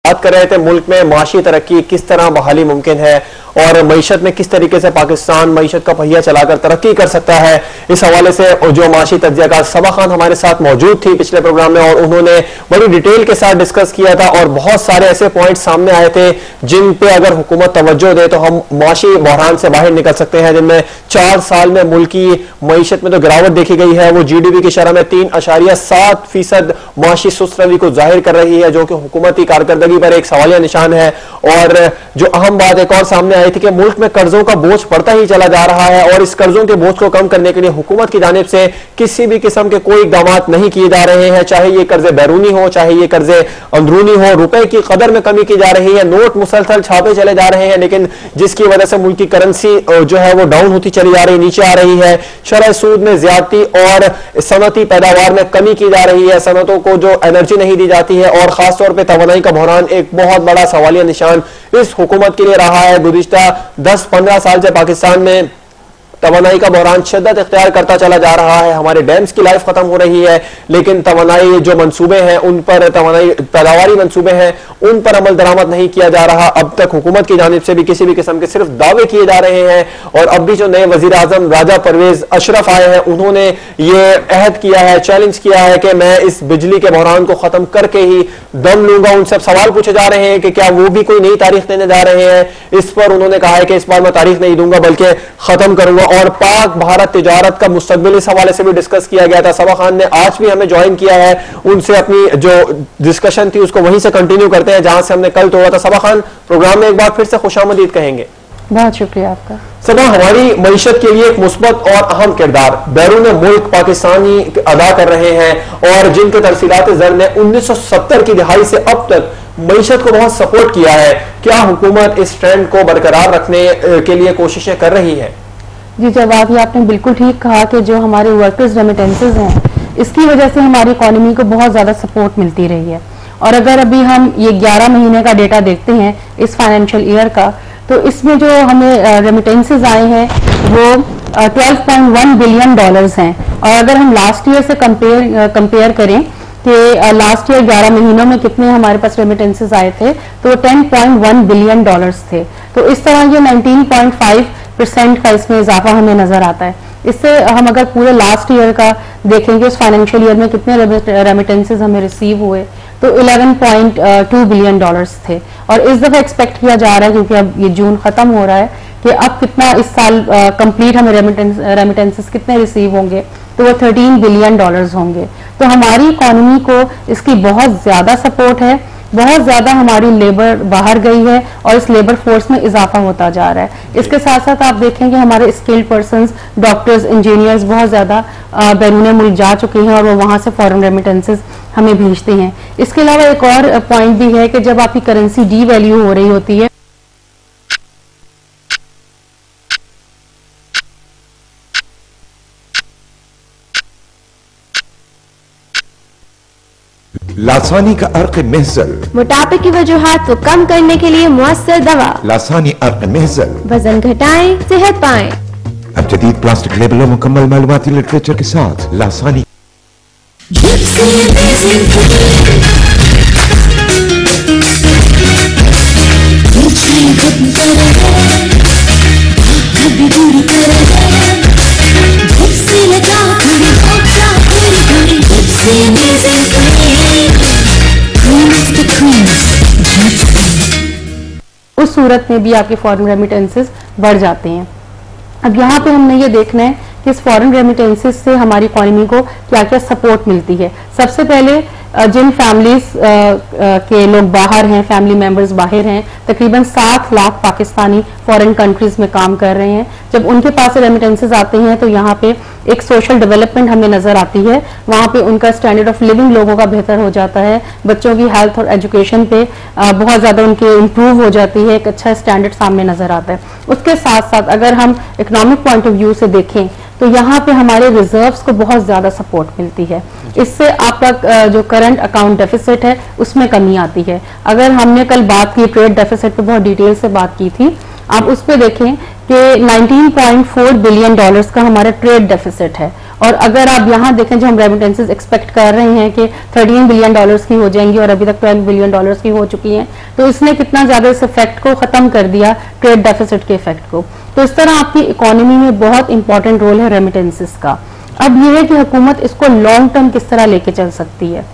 बात कर रहे थे मुल्क में माशी तरक्की किस तरह बहाली मुमकिन है और मईशत में किस तरीके से पाकिस्तान मईशत का पहिया चलाकर तरक्की कर सकता है। इस हवाले से जो माशी तज्जियाकार सबा खान हमारे साथ मौजूद थी पिछले प्रोग्राम में और उन्होंने बड़ी डिटेल के साथ डिस्कस किया था और बहुत सारे ऐसे पॉइंट सामने आए थे जिन पे अगर हुकूमत तवज्जो दे तो हम माशी बहरान से बाहर निकल सकते हैं, जिनमें 4 साल में मुल्क की मईशत में जो गिरावट देखी गई है वो GDP की शरह में 3.7% माशी सुस्त रवी को जाहिर कर रही है, जो कि हुकूमती कारकर्दगी पर एक सवालिया निशान है। और जो अहम बात एक और सामने आई थी कि मुल्क में कर्जों का बोझ बढ़ता ही चला जा रहा है और इस कर्जों के बोझ को कम करने के लिए हुकूमत की जानिब से किसी भी किस्म के कोई इक़दाम नहीं किए जा रहे हैं, चाहे ये कर्जे बैरूनी हो चाहे ये कर्जे अंदरूनी हो। रुपए की कदर में कमी की जा रही है, नोट मुसलसल छापे चले जा रहे हैं, लेकिन जिसकी वजह से मुल्क की करेंसी जो है वो डाउन होती चली जा रही, नीचे आ रही है। शरह सूद में ज्यादती और सनती पैदावार में कमी की जा रही है, सनतों को जो एनर्जी नहीं दी जाती है और खासतौर पर तवानाई का बहरान एक बहुत बड़ा सवालिया निशान इस हुकूमत के लिए रहा है। गुज़िश्ता 10-15 साल से पाकिस्तान में तवानाई का बहरान शिद्दत इख्तियार करता चला जा रहा है। हमारे डैम्स की लाइफ खत्म हो रही है, लेकिन तवानाई जो मंसूबे हैं उन पर, तवानाई पैदावारी मंसूबे हैं उन पर अमल दरामद नहीं किया जा रहा। अब तक हुकूमत की जानिब से भी किसी भी किस्म के सिर्फ दावे किए जा रहे हैं। और अब भी जो नए वजीर आजम राजा परवेज अशरफ आए हैं उन्होंने ये अहद किया है, चैलेंज किया है कि मैं इस बिजली के बहरान को खत्म करके ही दम लूंगा। उनसे सवाल पूछे जा रहे हैं कि क्या वो भी कोई नई तारीख देने जा रहे हैं। इस पर उन्होंने कहा है कि इस बार मैं तारीख नहीं दूंगा बल्कि खत्म करूंगा। और पाक भारत तिजारत का मुस्तकबिल इस हवाले से भी डिस्कस किया गया था। सबा खान ने आज भी हमें ज्वाइन किया है, उनसे अपनी जो डिस्कशन थी उसको वहीं से कंटिन्यू करते हैं जहां से हमने कल तोड़ा था। सबा खान, प्रोग्राम में एक बार फिर से खुशामदीद कहेंगे। बहुत शुक्रिया आपका। सबा, हमारी मईशत के लिए एक मुस्बत और अहम किरदार बैरून मुल्क पाकिस्तानी अदा कर रहे हैं और जिनके तरसीलात ज़र ने 1970 की दिहाई से अब तक मईशत को बहुत सपोर्ट किया है। क्या हुकूमत इस ट्रेंड को बरकरार रखने के लिए कोशिशें कर रही है? जी जवाब, ये आपने बिल्कुल ठीक कहा कि जो हमारे वर्कर्स रेमिटेंसेज हैं इसकी वजह से हमारी इकोनॉमी को बहुत ज़्यादा सपोर्ट मिलती रही है। और अगर अभी हम ये 11 महीने का डेटा देखते हैं इस फाइनेंशियल ईयर का, तो इसमें जो हमें रेमिटेंसेज आए हैं वो $12.1 बिलियन हैं। और अगर हम लास्ट ईयर से कंपेयर करें कि लास्ट ईयर 11 महीनों में कितने हमारे पास रेमिटेंसेज आए थे, तो 10.1 बिलियन थे। तो इस तरह ये 19.5% का इसमें इजाफा हमें नजर आता है। इससे हम अगर पूरे लास्ट ईयर का देखेंगे उस फाइनेंशियल ईयर में कितने रेमिटेंसेज हमें रिसीव हुए, तो 11.2 बिलियन थे। और इस दफा एक्सपेक्ट किया जा रहा है, क्योंकि अब ये जून खत्म हो रहा है, कि अब कितना इस साल कंप्लीट हमें रेमिटेंसेस कितने रिसीव होंगे, तो वो 13 बिलियन होंगे। तो हमारी इकोनॉमी को इसकी बहुत ज्यादा सपोर्ट है, बहुत ज्यादा हमारी लेबर बाहर गई है और इस लेबर फोर्स में इजाफा होता जा रहा है। इसके साथ साथ आप देखेंगे हमारे स्किल्ड पर्संस, डॉक्टर्स, इंजीनियर्स बहुत ज्यादा बैरून मुल्क जा चुके हैं और वो वहां से फॉरेन रेमिटेंसेस हमें भेजते हैं। इसके अलावा एक और पॉइंट भी है कि जब आपकी करेंसी डी वैल्यू हो रही होती है, लासानी का अर्क महजल, मोटापे की वजूहात को कम करने के लिए मुअस्सर दवा। लासानी अर्क महजल, वजन घटाएं, सेहत पाएं। अब जदीद प्लास्टिक लेबल और मुकम्मल मालूमाती लिटरेचर के साथ लासानी। उस सूरत में भी आपके फॉरेन रेमिटेंसेस बढ़ जाते हैं। अब यहाँ पे हमने ये देखना है कि इस फॉरेन रेमिटेंसेस से हमारी इकोनॉमी को क्या क्या सपोर्ट मिलती है। सबसे पहले जिन फैमिलीज के लोग बाहर हैं, फैमिली मेंबर्स बाहर हैं, तकरीबन 7 लाख पाकिस्तानी फॉरेन कंट्रीज में काम कर रहे हैं। जब उनके पास रेमिटेंसेस आते हैं तो यहाँ पे एक सोशल डेवलपमेंट हमें नजर आती है, वहाँ पे उनका स्टैंडर्ड ऑफ लिविंग लोगों का बेहतर हो जाता है, बच्चों की हेल्थ और एजुकेशन पे बहुत ज्यादा उनके इम्प्रूव हो जाती है, एक अच्छा स्टैंडर्ड सामने नजर आता है। उसके साथ साथ अगर हम इकोनॉमिक पॉइंट ऑफ व्यू से देखें तो यहाँ पे हमारे रिजर्व्स को बहुत ज्यादा सपोर्ट मिलती है। इससे आपका जो करंट अकाउंट डेफिसिट है उसमें कमी आती है। अगर हमने कल बात की ट्रेड डेफिसिट पे, बहुत डिटेल से बात की थी, आप उस पे देखें कि 19.4 बिलियन का हमारा ट्रेड डेफिसिट है और अगर आप यहाँ देखें जो हम रेमिटेंसेज एक्सपेक्ट कर रहे हैं कि $13 बिलियन की हो जाएंगी और अभी तक $12 बिलियन की हो चुकी हैं, तो इसने कितना ज्यादा इस इफेक्ट को खत्म कर दिया, ट्रेड डेफिसिट के इफेक्ट को। तो इस तरह आपकी इकोनॉमी में बहुत इंपॉर्टेंट रोल है रेमिटेंसेस का। अब ये है कि हुकूमत इसको लॉन्ग टर्म किस तरह लेके चल सकती है,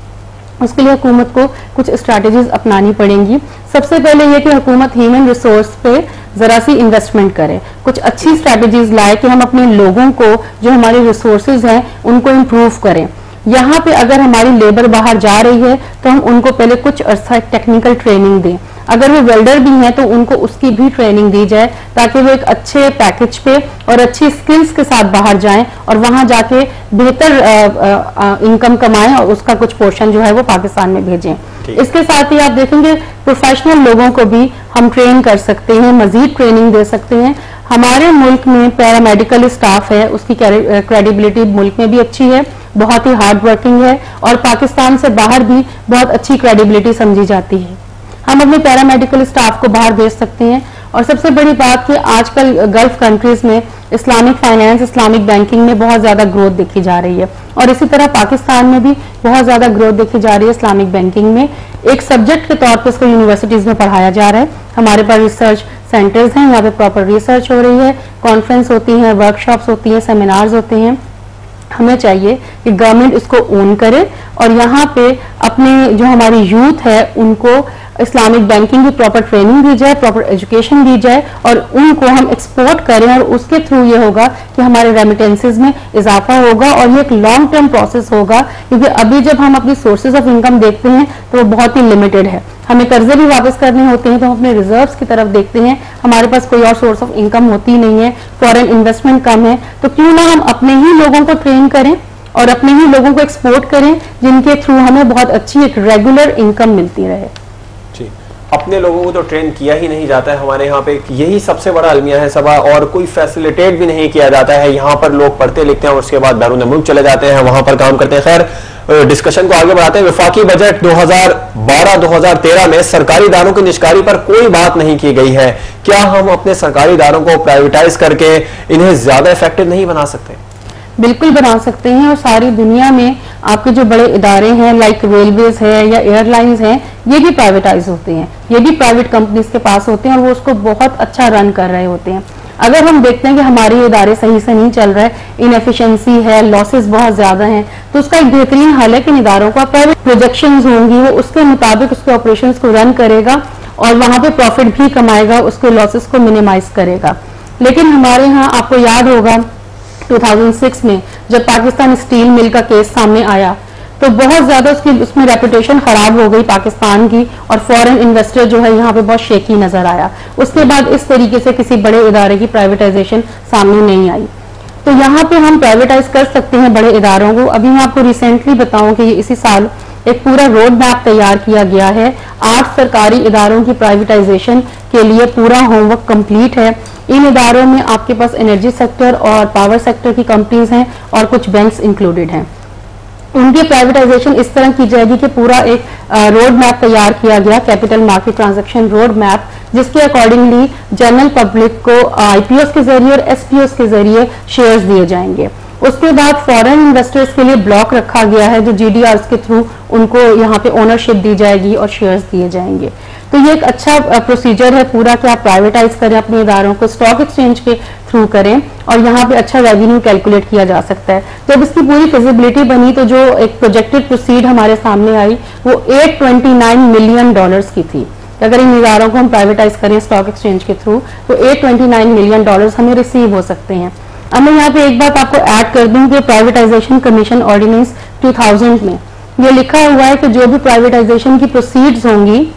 उसके लिए हुकूमत को कुछ स्ट्रैटेजीज अपनानी पड़ेंगी। सबसे पहले ये कि हुकूमत ह्यूमन रिसोर्स पे जरा सी इन्वेस्टमेंट करे, कुछ अच्छी स्ट्रैटेजीज लाए कि हम अपने लोगों को जो हमारे रिसोर्सेज हैं उनको इम्प्रूव करें। यहाँ पे अगर हमारी लेबर बाहर जा रही है तो हम उनको पहले कुछ अर्सा टेक्निकल ट्रेनिंग दें। अगर वो वेल्डर भी हैं तो उनको उसकी भी ट्रेनिंग दी जाए ताकि वो एक अच्छे पैकेज पे और अच्छी स्किल्स के साथ बाहर जाएं और वहां जाके बेहतर इनकम कमाएं और उसका कुछ पोर्शन जो है वो पाकिस्तान में भेजें। इसके साथ ही आप देखेंगे प्रोफेशनल लोगों को भी हम ट्रेन कर सकते हैं, मजीद ट्रेनिंग दे सकते हैं। हमारे मुल्क में पैरामेडिकल स्टाफ है, उसकी क्रेडिबिलिटी मुल्क में भी अच्छी है, बहुत ही हार्ड वर्किंग है और पाकिस्तान से बाहर भी बहुत अच्छी क्रेडिबिलिटी समझी जाती है। हम अपने पैरामेडिकल स्टाफ को बाहर भेज सकते हैं। और सबसे बड़ी बात कि आजकल गल्फ कंट्रीज में इस्लामिक फाइनेंस, इस्लामिक बैंकिंग में बहुत ज्यादा ग्रोथ देखी जा रही है और इसी तरह पाकिस्तान में भी बहुत ज्यादा ग्रोथ देखी जा रही है इस्लामिक बैंकिंग में। एक सब्जेक्ट के तौर पर इसको यूनिवर्सिटीज में पढ़ाया जा रहा है। हमारे पास रिसर्च सेंटर्स हैं, यहाँ पे प्रॉपर रिसर्च हो रही है, कॉन्फ्रेंस होती है, वर्कशॉप्स होती है, सेमिनार्स होते हैं। हमें चाहिए कि गवर्नमेंट इसको ओन करे और यहाँ पे अपने जो हमारी यूथ है उनको इस्लामिक बैंकिंग की प्रॉपर ट्रेनिंग दी जाए, प्रॉपर एजुकेशन दी जाए और उनको हम एक्सपोर्ट करें और उसके थ्रू ये होगा कि हमारे रेमिटेंसेज में इजाफा होगा और ये एक लॉन्ग टर्म प्रोसेस होगा। क्योंकि अभी जब हम अपनी सोर्सेज ऑफ इनकम देखते हैं तो वो बहुत ही लिमिटेड है, हमें कर्जे भी वापस करने होते हैं तो हम अपने रिजर्व्स की तरफ देखते हैं, हमारे पास कोई और सोर्स ऑफ इनकम होती नहीं है, फॉरेन इन्वेस्टमेंट कम है। तो क्यों ना हम अपने ही लोगों को ट्रेन करें और अपने ही लोगों को एक्सपोर्ट करें जिनके थ्रू हमें बहुत अच्छी एक रेगुलर इनकम मिलती रहे। अपने लोगों को तो ट्रेन किया ही नहीं जाता है हमारे यहाँ पे, यही सबसे बड़ा अलमिया है सबा, और कोई फैसिलिटेट भी नहीं किया जाता है। यहाँ पर लोग पढ़ते लिखते हैं और उसके बाद बैरून मुल्क चले जाते हैं, वहां पर काम करते हैं। खैर डिस्कशन को आगे बढ़ाते हैं। वफाकी बजट 2012-2013 में सरकारी इदारों की निष्कारी पर कोई बात नहीं की गई है। क्या हम अपने सरकारी इदारों को प्राइवेटाइज करके इन्हें ज्यादा इफेक्टिव नहीं बना सकते? बिल्कुल बना सकते हैं और सारी दुनिया में आपके जो बड़े इदारे हैं लाइक रेलवेज है या एयरलाइंस हैं, ये भी प्राइवेटाइज होते हैं, ये भी प्राइवेट कंपनीज के पास होते हैं और वो उसको बहुत अच्छा रन कर रहे होते हैं। अगर हम देखते हैं कि हमारे इदारे सही से नहीं चल रहे, इनएफिशिएंसी है, लॉसेस बहुत ज्यादा हैं, तो उसका एक बेहतरीन हल है कि इदारों का प्राइवेट प्रोजेक्शंस होंगी, वो उसके मुताबिक उसके ऑपरेशंस को रन करेगा और वहां पे प्रॉफिट भी कमाएगा, उसके लॉसेस को मिनिमाइज करेगा। लेकिन हमारे यहाँ आपको याद होगा 2006 में जब पाकिस्तान स्टील मिल का केस सामने आया तो बहुत ज्यादा उसमें रेपुटेशन खराब हो गई पाकिस्तान की और फॉरेन इन्वेस्टर जो है यहाँ पे बहुत शेकी नजर आया। उसके बाद इस तरीके से किसी बड़े इदारे की प्राइवेटाइजेशन सामने नहीं आई। तो यहाँ पे हम प्राइवेटाइज कर सकते हैं बड़े इदारों को। अभी मैं आपको रिसेंटली बताऊं कि इसी साल एक पूरा रोड मैप तैयार किया गया है। 8 सरकारी इदारों की प्राइवेटाइजेशन के लिए पूरा होमवर्क कंप्लीट है। इन इदारों में आपके पास एनर्जी सेक्टर और पावर सेक्टर की कंपनीज हैं और कुछ बैंक्स इंक्लूडेड हैं। उनकी प्राइवेटाइजेशन इस तरह की जाएगी कि पूरा एक रोड मैप तैयार किया गया, capital market transaction road map, जिसके अकॉर्डिंगली जनरल पब्लिक को आईपीओस के जरिए और एसपीओस के जरिए शेयर्स दिए जाएंगे। उसके बाद फॉरेन इन्वेस्टर्स के लिए ब्लॉक रखा गया है जो जीडीआरस के थ्रू उनको यहाँ पे ओनरशिप दी जाएगी और शेयर्स दिए जाएंगे। तो ये एक अच्छा प्रोसीजर है पूरा कि आप प्राइवेटाइज करें अपने इदारों को, स्टॉक एक्सचेंज के थ्रू करें और यहाँ पे अच्छा रेवेन्यू कैलकुलेट किया जा सकता है। जब इसकी पूरी फिजिबिलिटी बनी तो जो एक प्रोजेक्टेड प्रोसीड हमारे सामने आई वो $829 मिलियन की थी। अगर इन इदारों को हम प्राइवेटाइज करें स्टॉक एक्सचेंज के थ्रू तो $829 मिलियन हमें रिसीव हो सकते हैं। अब मैं यहाँ पे एक बात आपको ऐड कर दूं कि प्राइवेटाइजेशन कमीशन ऑर्डिनेंस 2000 में ये लिखा हुआ है कि जो भी प्राइवेटाइजेशन की प्रोसीड्स होंगी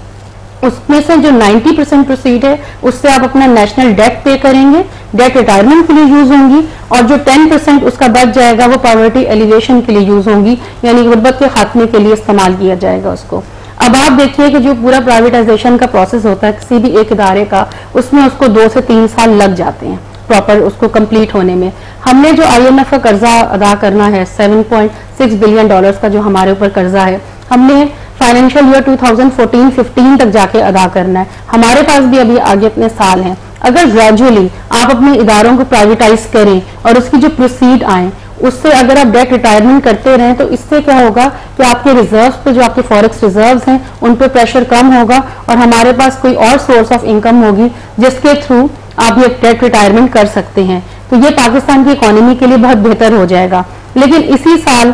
उसमें से जो 90% प्रोसीड है उससे आप अपना नेशनल डेट पे करेंगे, डेट रिटायरमेंट के लिए यूज होंगी और जो 10% उसका बच जाएगा वो पॉवर्टी एलिवेशन के लिए यूज होंगी, यानी गुर्बत के खात्मे के लिए इस्तेमाल किया जाएगा उसको। अब आप देखिए कि जो पूरा प्राइवेटाइजेशन का प्रोसेस होता है किसी भी एक इदारे का, उसमें उसको 2 से 3 साल लग जाते हैं प्रॉपर उसको कंप्लीट होने में। हमने जो IMF का कर्जा अदा करना है $7.6 बिलियन का जो हमारे ऊपर कर्जा है, हमने फाइनेंशियल ईयर 2014-15 तक जाके अदा करना है। हमारे पास भी अभी आगे अपने साल हैं। अगर ग्रेजुअली आप अपने इदारों को प्राइवेटाइज करें और उसकी जो प्रोसीड आए उससे अगर आप डेट रिटायरमेंट करते रहें तो इससे क्या होगा कि आपके रिजर्व्स पे, जो आपके फॉरेक्स रिजर्व्स हैं, उन पे प्रेशर कम होगा और हमारे पास कोई और सोर्स ऑफ इनकम होगी जिसके थ्रू आप ये डेट रिटायरमेंट कर सकते हैं। तो ये पाकिस्तान की इकोनॉमी के लिए बहुत बेहतर हो जाएगा। लेकिन इसी साल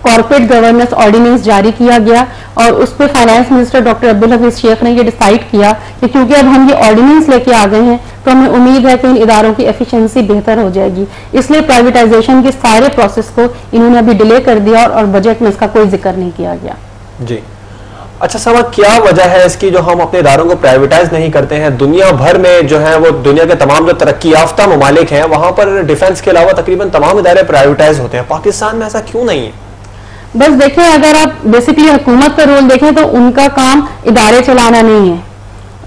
कॉर्पोरेट गवर्नेंस ऑर्डिनेंस जारी किया गया और उस पर finance minister doctor Abdul Hafeez Shaikh ने ये डिसाइड किया कि क्योंकि अब हम ये ऑर्डिनेंस लेके आ गए हैं तो हमें उम्मीद है कि इन इदारों की एफिशिएंसी बेहतर हो जाएगी, इसलिए प्राइवेटाइजेशन के सारे प्रोसेस को इन्होंने अभी डिले कर दिया और बजट में इसका कोई जिक्र नहीं किया गया। जी, अच्छा समा, क्या वजह है इसकी जो हम अपने इदारों को प्राइवेटाइज नहीं करते हैं? दुनिया भर में जो है वो दुनिया के तमाम जो तरक्की याफ्ता ममालिक हैं वहां पर डिफेंस के अलावा तकरीबन तमाम इदारे प्राइवेटाइज होते हैं, पाकिस्तान में ऐसा क्यों नहीं है? बस देखें, अगर आप बेसिकली हुकूमत का रोल देखें तो उनका काम इदारे चलाना नहीं है,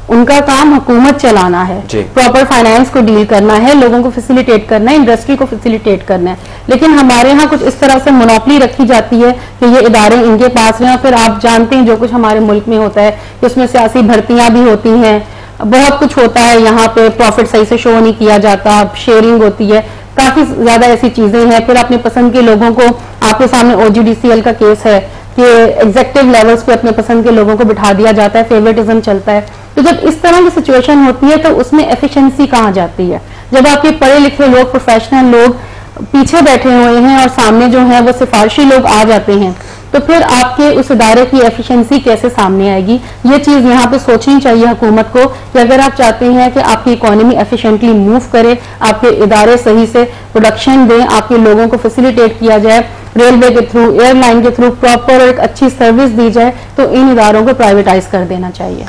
उनका काम हुकूमत चलाना है, प्रॉपर फाइनेंस को डील करना है, लोगों को फैसिलिटेट करना है, इंडस्ट्री को फैसिलिटेट करना है। लेकिन हमारे यहाँ कुछ इस तरह से मोनोपोली रखी जाती है कि ये इदारे इनके पास हैं। फिर आप जानते हैं जो कुछ हमारे मुल्क में होता है कि उसमें सियासी भर्तियां भी होती हैं, बहुत कुछ होता है, यहाँ पे प्रॉफिट सही से शो नहीं किया जाता, शेयरिंग होती है, काफी ज्यादा ऐसी चीजें हैं। फिर अपने पसंद के लोगों को, आपके सामने OGDCL का केस है कि एग्जेक्टिव लेवल्स पे अपने पसंद के लोगों को बिठा दिया जाता है, फेवरेटिज्म चलता है। तो जब इस तरह की सिचुएशन होती है तो उसमें एफिशिएंसी कहाँ जाती है? जब आपके पढ़े लिखे लोग, प्रोफेशनल लोग पीछे बैठे हुए हैं और सामने जो है वो सिफारशी लोग आ जाते हैं, तो फिर आपके उस इदारे की एफिशिएंसी कैसे सामने आएगी? ये चीज यहाँ पे सोचनी चाहिए हुकूमत को कि अगर आप चाहते हैं कि आपकी इकोनॉमी एफिशिएंटली मूव करे, आपके इदारे सही से प्रोडक्शन दें, आपके लोगों को फैसिलिटेट किया जाए, रेलवे के थ्रू, एयरलाइन के थ्रू प्रॉपर और एक अच्छी सर्विस दी जाए, तो इन इदारों को प्राइवेटाइज कर देना चाहिए।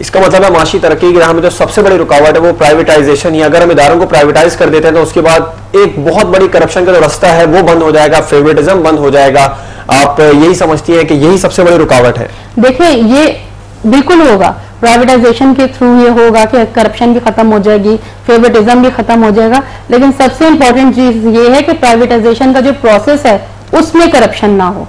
इसका मतलब है माशी तरक्की की राह में जो सबसे बड़ी रुकावट है वो प्राइवेटाइजेशन ही। अगर हम इदारों को प्राइवेटाइज कर देते हैं तो उसके बाद एक बहुत बड़ी करप्शन का जो रास्ता है वो बंद हो जाएगा, फेवरेटिज्म बंद हो जाएगा। आप यही समझती हैं कि यही सबसे बड़ी रुकावट है? देखिए, ये बिल्कुल होगा, प्राइवेटाइजेशन के थ्रू ये होगा कि करप्शन भी खत्म हो जाएगी, फेवरेटिज्म भी खत्म हो जाएगा। लेकिन सबसे इंपॉर्टेंट चीज ये है कि प्राइवेटाइजेशन का जो प्रोसेस है उसमें करप्शन ना हो।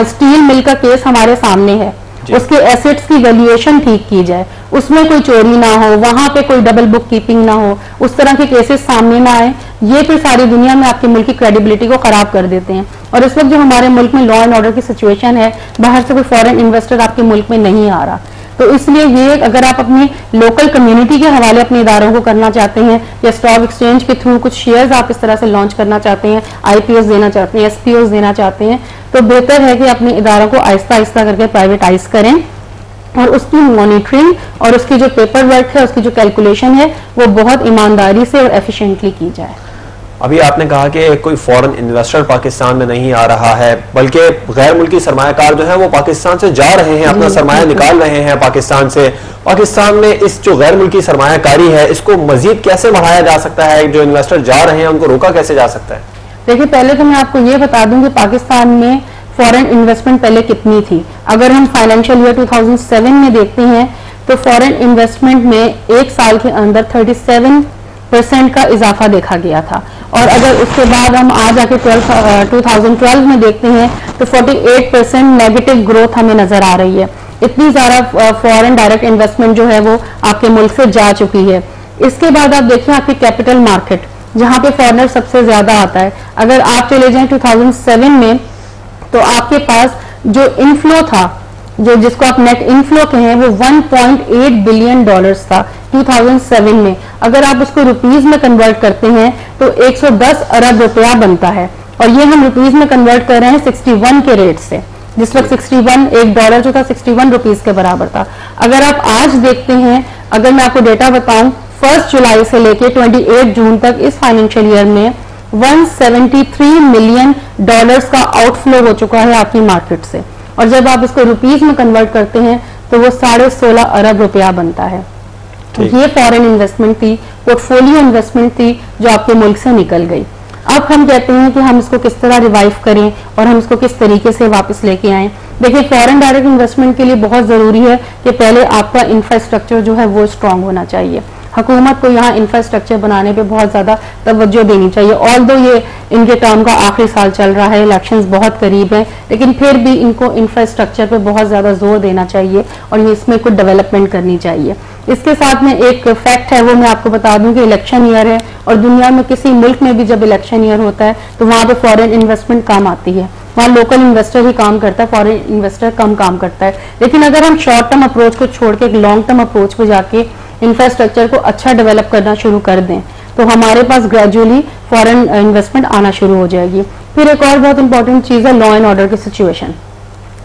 स्टील मिल का केस हमारे सामने है, उसके एसेट्स की वैल्यूएशन ठीक की जाए, उसमें कोई चोरी ना हो, वहां पे कोई डबल बुक कीपिंग ना हो, उस तरह के केसेस सामने ना आए। ये फिर सारी दुनिया में आपके मुल्क की क्रेडिबिलिटी को खराब कर देते हैं। और इस वक्त जो हमारे मुल्क में लॉ एंड ऑर्डर की सिचुएशन है, बाहर से कोई फॉरेन इन्वेस्टर आपके मुल्क में नहीं आ रहा, तो इसलिए ये अगर आप अपनी लोकल कम्युनिटी के हवाले अपने इदारों को करना चाहते हैं या स्टॉक एक्सचेंज के थ्रू कुछ शेयर्स आप इस तरह से लॉन्च करना चाहते हैं, IPOs देना चाहते हैं, SPOs देना चाहते हैं, तो बेहतर है कि अपने इदारों को आहिस्ता आहिस्ता करके प्राइवेटाइज करें और उसकी मॉनिटरिंग और उसकी जो पेपर वर्क है, उसकी जो कैलकुलेशन है, वो बहुत ईमानदारी से और एफिशिएंटली की जाए। अभी आपने कहा कि कोई फॉरेन इन्वेस्टर पाकिस्तान में नहीं आ रहा है, बल्कि गैर मुल्की सरमायाकार जो है वो पाकिस्तान से जा रहे हैं, अपना सरमाया निकाल रहे हैं पाकिस्तान से। पाकिस्तान में इस जो गैर मुल्की सरमायाकारी है इसको मजीद कैसे बढ़ाया जा सकता है? जो इन्वेस्टर जा रहे हैं उनको रोका कैसे जा सकता है? देखिए, पहले तो मैं आपको ये बता दूं कि पाकिस्तान में फॉरेन इन्वेस्टमेंट पहले कितनी थी। अगर हम फाइनेंशियल ईयर 2007 में देखते हैं तो फॉरेन इन्वेस्टमेंट में एक साल के अंदर 37% का इजाफा देखा गया था। और अगर उसके बाद हम आज आके 2012 में देखते हैं तो 48% नेगेटिव ग्रोथ हमें नजर आ रही है। इतनी ज्यादा फॉरेन डायरेक्ट इन्वेस्टमेंट जो है वो आपके मुल्क से जा चुकी है। इसके बाद आप देखिए आपकी कैपिटल मार्केट, जहां पे फॉरेनर सबसे ज्यादा आता है, अगर आप चले जाएं 2007 में तो आपके पास जो इनफ्लो था, जो जिसको आप नेट इनफ्लो कहें, वो 1.8 बिलियन डॉलर्स था 2007 में। अगर आप उसको रुपीज में कन्वर्ट करते हैं तो 110 अरब रुपया बनता है, और ये हम रुपीज में कन्वर्ट कर रहे हैं 61 के रेट से। जिस वक्त 61 एक डॉलर जो था 61 रुपीज के बराबर था। अगर आप आज देखते हैं, अगर मैं आपको डेटा बताऊं, 1 जुलाई से लेके 28 जून तक इस फाइनेंशियल ईयर में 173 मिलियन डॉलर्स का आउटफ्लो हो चुका है आपकी मार्केट से, और जब आप इसको रुपीज में कन्वर्ट करते हैं तो वो 16.5 अरब रुपया बनता है। तो ये फॉरेन इन्वेस्टमेंट थी, पोर्टफोलियो इन्वेस्टमेंट थी जो आपके मुल्क से निकल गई। अब हम कहते हैं कि हम इसको किस तरह रिवाइव करें और हम इसको किस तरीके से वापस लेके आएं। देखिए, फॉरेन डायरेक्ट इन्वेस्टमेंट के लिए बहुत जरूरी है कि पहले आपका इंफ्रास्ट्रक्चर जो है वो स्ट्रांग होना चाहिए। हुकूमत को यहाँ इंफ्रास्ट्रक्चर बनाने पे बहुत ज़्यादा तवज्जो देनी चाहिए। ऑल्दो ये इनके टर्म का आखिरी साल चल रहा है, इलेक्शंस बहुत करीब हैं, लेकिन फिर भी इनको इंफ्रास्ट्रक्चर पे बहुत ज़्यादा जोर देना चाहिए और इसमें कुछ डेवलपमेंट करनी चाहिए। इसके साथ में एक फैक्ट है, वो मैं आपको बता दूं कि इलेक्शन ईयर है और दुनिया में किसी मुल्क में भी जब इलेक्शन ईयर होता है तो वहाँ पे फॉरेन इन्वेस्टमेंट कम आती है, वहाँ लोकल इन्वेस्टर ही काम करता है, फॉरेन इन्वेस्टर कम काम करता है। लेकिन अगर हम शॉर्ट टर्म अप्रोच को छोड़ के एक लॉन्ग टर्म अप्रोच पे जाके इंफ्रास्ट्रक्चर को अच्छा डेवलप करना शुरू कर दें तो हमारे पास ग्रेजुअली फॉरेन इन्वेस्टमेंट आना शुरू हो जाएगी। फिर एक और बहुत इंपॉर्टेंट चीज़ है लॉ एंड ऑर्डर की सिचुएशन।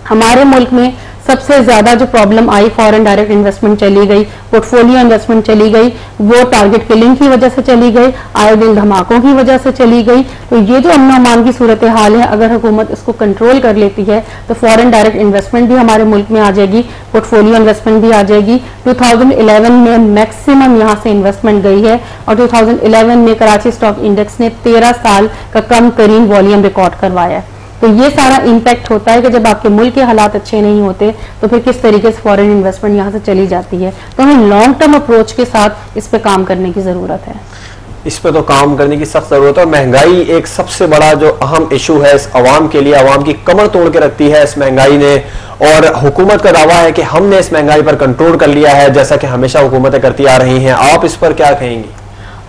हमारे मुल्क में सबसे ज्यादा जो प्रॉब्लम आई, फॉरेन डायरेक्ट इन्वेस्टमेंट चली गई, पोर्टफोलियो इन्वेस्टमेंट चली गई, वो टारगेट किलिंग की वजह से चली गई, आए दिन धमाकों की वजह से चली गई। तो ये जो अमन अमान की सूरत हाल है, अगर हुकूमत इसको कंट्रोल कर लेती है तो फॉरेन डायरेक्ट इन्वेस्टमेंट भी हमारे मुल्क में आ जाएगी, पोर्टफोलियो इन्वेस्टमेंट भी आ जाएगी। 2011 में मैक्सिमम यहाँ से इन्वेस्टमेंट गई है और 2011 में कराची स्टॉक इंडेक्स ने 13 साल का कम तरीन वॉल्यूम रिकॉर्ड करवाया है। तो ये सारा इम्पैक्ट होता है कि जब आपके मुल्क के हालात अच्छे नहीं होते तो फिर किस तरीके से फॉरेन इन्वेस्टमेंट यहाँ से चली जाती है। तो हमें लॉन्ग टर्म अप्रोच के साथ इस पे काम करने की जरूरत है। इस पे तो काम करने की सख्त जरूरत है। महंगाई एक सबसे बड़ा जो अहम इशू है इस अवाम के लिए, अवाम की कमर तोड़ के रखती है इस महंगाई ने, और हुकूमत का दावा है कि हमने इस महंगाई पर कंट्रोल कर लिया है, जैसा कि हमेशा हुकूमतें करती आ रही हैं। आप इस पर क्या कहेंगी?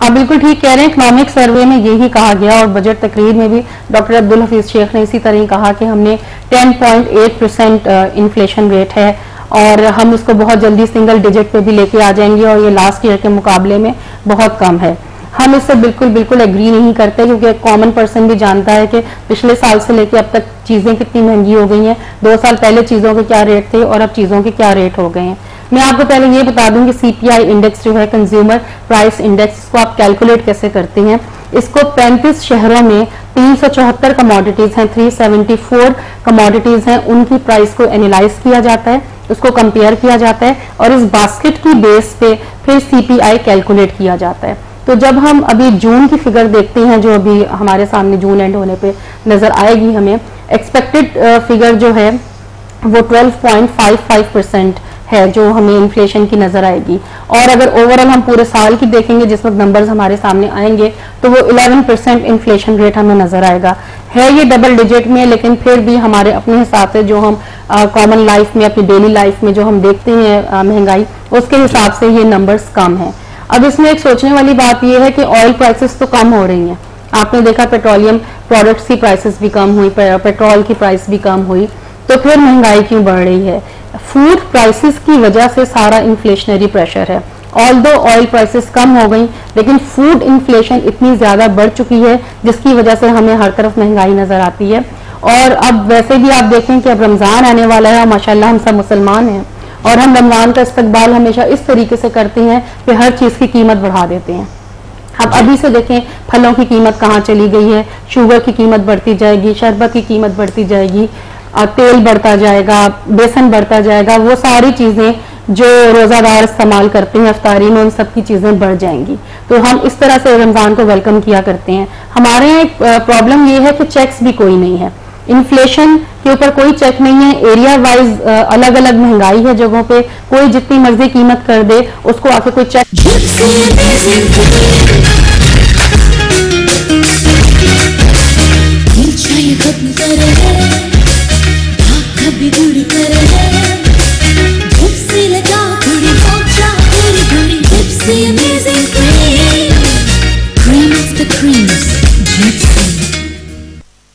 आप बिल्कुल ठीक कह रहे हैं, इकोनॉमिक सर्वे में यही कहा गया और बजट तकरीर में भी डॉक्टर अब्दुल हफीज शेख ने इसी तरह कहा कि हमने 10.8% इन्फ्लेशन रेट है और हम इसको बहुत जल्दी सिंगल डिजिट पे भी लेके आ जाएंगे और ये लास्ट ईयर के मुकाबले में बहुत कम है। हम इससे बिल्कुल एग्री नहीं करते क्योंकि कॉमन पर्सन भी जानता है कि पिछले साल से लेके अब तक चीजें कितनी महंगी हो गई हैं। 2 साल पहले चीजों के क्या रेट थे और अब चीजों के क्या रेट हो गए हैं। मैं आपको पहले ये बता दूं कि सीपीआई इंडेक्स जो है, कंज्यूमर प्राइस इंडेक्स, इसको आप कैलकुलेट कैसे करते हैं। इसको 35 शहरों में 374 कमोडिटीज हैं, 374 कमोडिटीज हैं, उनकी प्राइस को एनालाइज किया जाता है, उसको कंपेयर किया जाता है और इस बास्केट की बेस पे फिर सीपीआई कैलकुलेट किया जाता है। तो जब हम अभी जून की फिगर देखते हैं जो अभी हमारे सामने जून एंड होने पे नजर आएगी, हमें एक्सपेक्टेड फिगर जो है वो 12.55% है जो हमें इन्फ्लेशन की नजर आएगी। और अगर ओवरऑल हम पूरे साल की देखेंगे जिस वक्त नंबर्स हमारे सामने आएंगे तो वो 11% इन्फ्लेशन रेट हमें नजर आएगा। है ये डबल डिजिट में, लेकिन फिर भी हमारे अपने हिसाब से जो हम कॉमन लाइफ में, अपनी डेली लाइफ में जो हम देखते हैं महंगाई, उसके हिसाब से ये नंबर्स कम है। अब इसमें एक सोचने वाली बात यह है कि ऑयल प्राइसेस तो कम हो रही हैं। आपने देखा पेट्रोलियम प्रोडक्ट्स की प्राइसेस भी कम हुई, पेट्रोल की प्राइस भी कम हुई, तो फिर महंगाई क्यों बढ़ रही है? फूड प्राइसेस की वजह से सारा इन्फ्लेशनरी प्रेशर है। ऑल्दो ऑयल प्राइसेस कम हो गई, लेकिन फूड इन्फ्लेशन इतनी ज्यादा बढ़ चुकी है जिसकी वजह से हमें हर तरफ महंगाई नजर आती है। और अब वैसे भी आप देखें कि अब रमजान आने वाला है और माशाल्लाह हम सब मुसलमान हैं और हम रमजान का इस्तकबाल हमेशा इस तरीके से करते हैं कि हर चीज की कीमत बढ़ा देते हैं। अब अभी से देखें फलों की कीमत कहाँ चली गई है, शुगर की कीमत बढ़ती जाएगी, शरबत की कीमत बढ़ती जाएगी, तेल बढ़ता जाएगा, बेसन बढ़ता जाएगा, वो सारी चीजें जो रोजादार इस्तेमाल करते हैं अफ्तारी में, उन सब की चीजें बढ़ जाएंगी। तो हम इस तरह से रमजान को वेलकम किया करते हैं। हमारे यहाँ एक प्रॉब्लम ये है कि चेक्स भी कोई नहीं है, इन्फ्लेशन के ऊपर कोई चेक नहीं है, एरिया वाइज अलग अलग महंगाई है जगहों पे, कोई जितनी मर्जी कीमत कर दे उसको आके कोई चेक।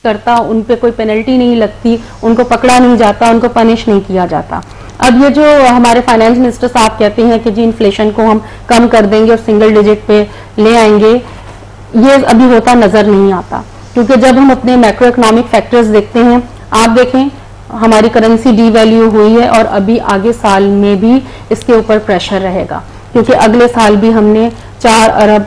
करता, उन पे कोई पेनल्टी नहीं लगती, उनको पकड़ा नहीं जाता, उनको पनिश नहीं किया जाता। अब ये जो हमारे फाइनेंस मिनिस्टर साहब कहते हैं कि जी इन्फ्लेशन को हम कम कर देंगे और सिंगल डिजिट पे ले आएंगे, ये अभी होता नजर नहीं आता। क्योंकि जब हम अपने मैक्रो इकोनॉमिक फैक्टर्स देखते हैं, आप देखें हमारी करेंसी डीवैल्यू हुई है और अभी आगे साल में भी इसके ऊपर प्रेशर रहेगा, क्योंकि अगले साल भी हमने 4 अरब